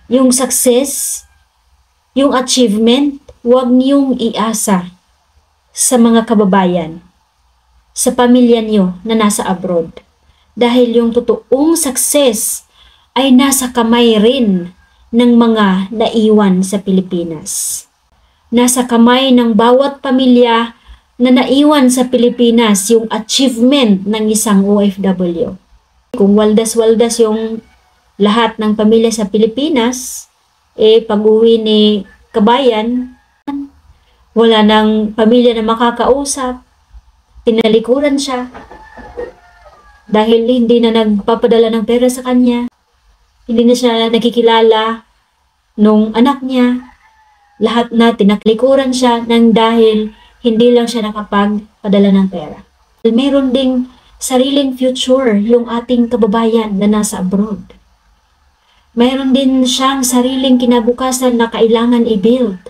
Yung success, yung achievement, huwag niyong iasa sa mga kababayan, sa pamilya niyo na nasa abroad. Dahil yung totoong success ay nasa kamay rin ng mga naiwan sa Pilipinas. Nasa kamay ng bawat pamilya na naiwan sa Pilipinas yung achievement ng isang OFW. Kung waldas-waldas yung lahat ng pamilya sa Pilipinas, pag-uwi ni kabayan, wala nang pamilya na makakausap, tinalikuran siya dahil hindi na nagpapadala ng pera sa kanya, hindi na siya nakikilala nung anak niya, lahat na tinaklikuran siya nang dahil hindi lang siya nakapagpadala ng pera. Meron ding sariling future yung ating kababayan na nasa abroad. Mayroon din siyang sariling kinabukasan na kailangan i-build.